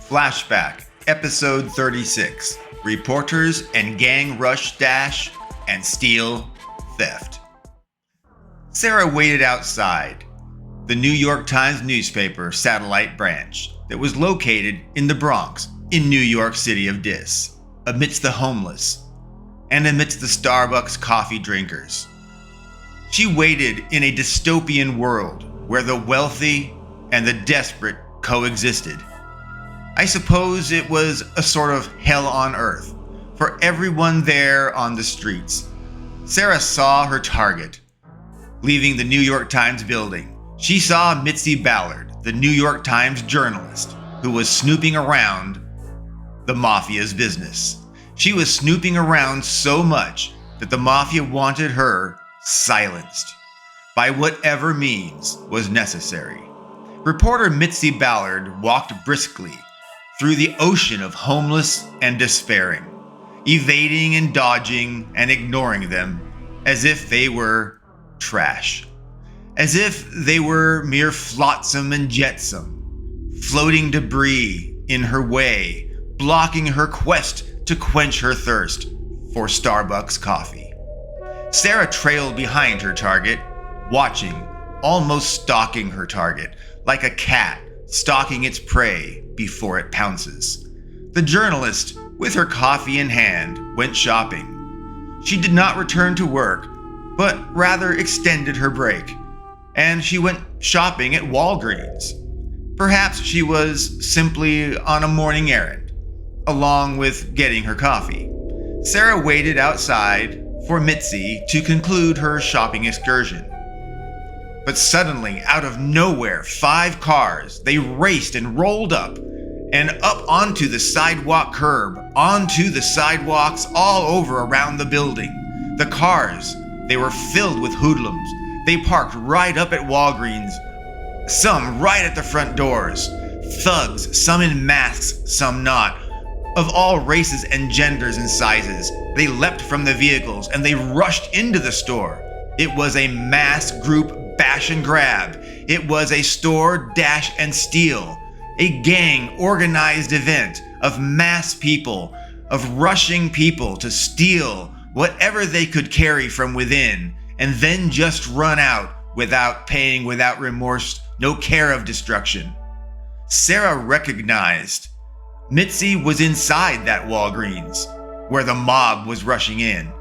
Flashback, Episode 36, Reporters and Gang Rush Dash and Steal Theft. Sarah waited outside the New York Times newspaper satellite branch that was located in the Bronx in New York City of Dis, amidst the homeless and amidst the Starbucks coffee drinkers. She waited in a dystopian world where the wealthy and the desperate coexisted. I suppose it was a sort of hell on earth for everyone there on the streets. Sarah saw her target. Leaving the New York Times building, she saw Mitzi Ballard, the New York Times journalist, who was snooping around the mafia's business. She was snooping around so much that the mafia wanted her silenced by whatever means was necessary. Reporter Mitzi Ballard walked briskly through the ocean of homeless and despairing, evading and dodging and ignoring them as if they were trash, as if they were mere flotsam and jetsam, floating debris in her way, blocking her quest to quench her thirst for Starbucks coffee. Sarah trailed behind her target, watching, almost stalking her target, like a cat stalking its prey before it pounces. The journalist, with her coffee in hand, went shopping. She did not return to work, but rather extended her break, and she went shopping at Walgreens. Perhaps she was simply on a morning errand, along with getting her coffee. Sarah waited outside for Mitzi to conclude her shopping excursion. But suddenly, out of nowhere, 5 cars, they raced and rolled up and up onto the sidewalk curb, onto the sidewalks all over around the building. The cars, they were filled with hoodlums. They parked right up at Walgreens, some right at the front doors. Thugs, some in masks, some not, of all races and genders and sizes. They leapt from the vehicles and they rushed into the store. It was a mass group bash and grab. It was a store dash and steal. A gang organized event of mass people, of rushing people to steal whatever they could carry from within and then just run out without paying, without remorse, no care of destruction. Sarah recognized Mitzi was inside that Walgreens where the mob was rushing in,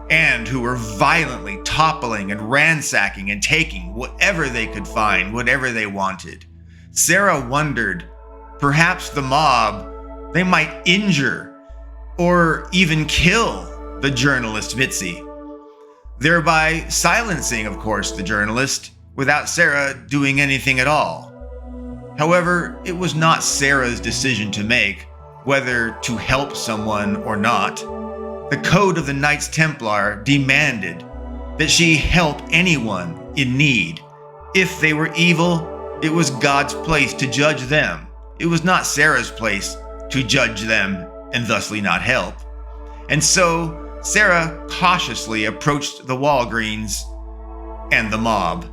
and who were violently toppling and ransacking and taking whatever they could find, whatever they wanted. Sarah wondered, perhaps the mob, they might injure or even kill the journalist Mitzi, thereby silencing, of course, the journalist without Sarah doing anything at all. However, it was not Sarah's decision to make whether to help someone or not. The code of the Knights Templar demanded that she help anyone in need. If they were evil, it was God's place to judge them. It was not Sarah's place to judge them and thusly not help. And so Sarah cautiously approached the Walgreens and the mob.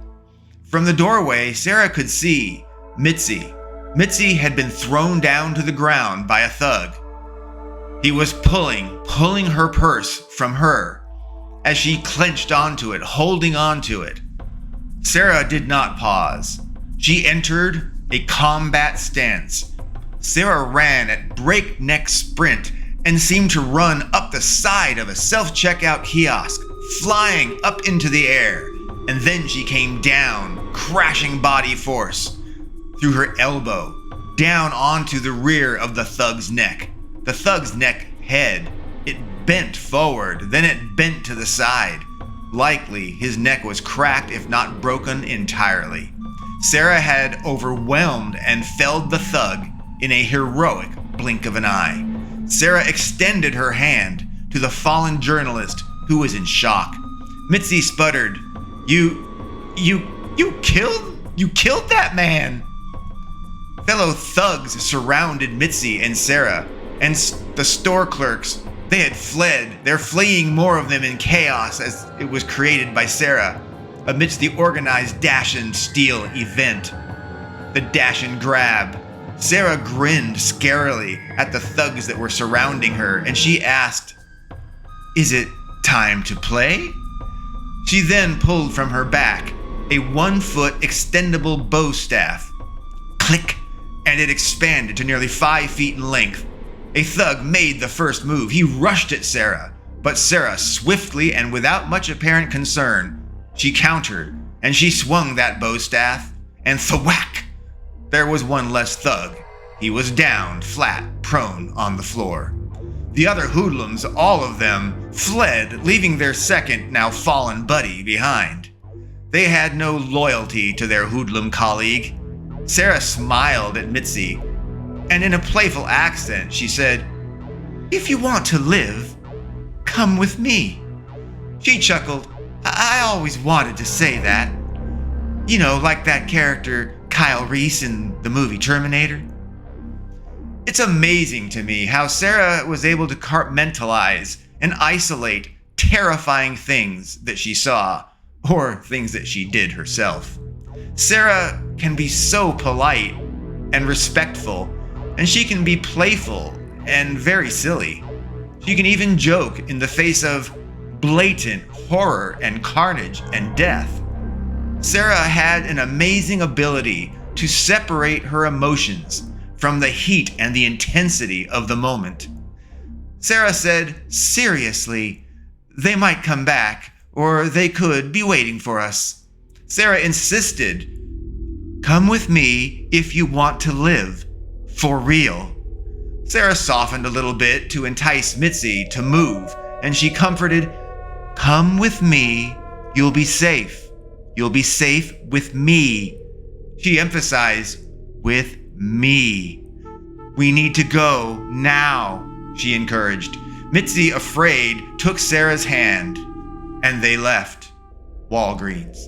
From the doorway, Sarah could see Mitzi. Mitzi had been thrown down to the ground by a thug. He was pulling her purse from her as she clenched onto it, holding onto it. Sarah did not pause. She entered a combat stance. Sarah ran at breakneck sprint and seemed to run up the side of a self-checkout kiosk, flying up into the air. And then she came down, crashing body force through her elbow, down onto the rear of the thug's neck. The thug's neck head, it bent forward, then it bent to the side. Likely, his neck was cracked, if not broken entirely. Sarah had overwhelmed and felled the thug in a heroic blink of an eye. Sarah extended her hand to the fallen journalist, who was in shock. Mitzi sputtered, You killed that man!" Fellow thugs surrounded Mitzi and Sarah, and the store clerks, they had fled. They're fleeing, more of them in chaos as it was created by Sarah, amidst the organized dash and steal event. The dash and grab, Sarah grinned scarily at the thugs that were surrounding her, and she asked, "Is it time to play?" She then pulled from her back a 1-foot extendable bow staff. Click, and it expanded to nearly 5 feet in length. A thug made the first move. He rushed at Sarah, but Sarah swiftly and without much apparent concern, she countered, and she swung that bow staff, and thwack! There was one less thug. He was down, flat, prone on the floor. The other hoodlums, all of them, fled, leaving their second, now fallen buddy behind. They had no loyalty to their hoodlum colleague. Sarah smiled at Mitzi, and in a playful accent, she said, "If you want to live, come with me." She chuckled. I always wanted to say that. You know, like that character Kyle Reese in the movie Terminator. It's amazing to me how Sarah was able to compartmentalize and isolate terrifying things that she saw, or things that she did herself. Sarah can be so polite and respectful, and she can be playful and very silly. She can even joke in the face of blatant horror and carnage and death. Sarah had an amazing ability to separate her emotions from the heat and the intensity of the moment. Sarah said, seriously, they might come back, or they could be waiting for us. Sarah insisted, come with me if you want to live, for real. Sarah softened a little bit to entice Mitzi to move, and she comforted, come with me, you'll be safe. You'll be safe with me. She emphasized, with me. We need to go now, she encouraged. Mitzi, afraid, took Sarah's hand, and they left Walgreens.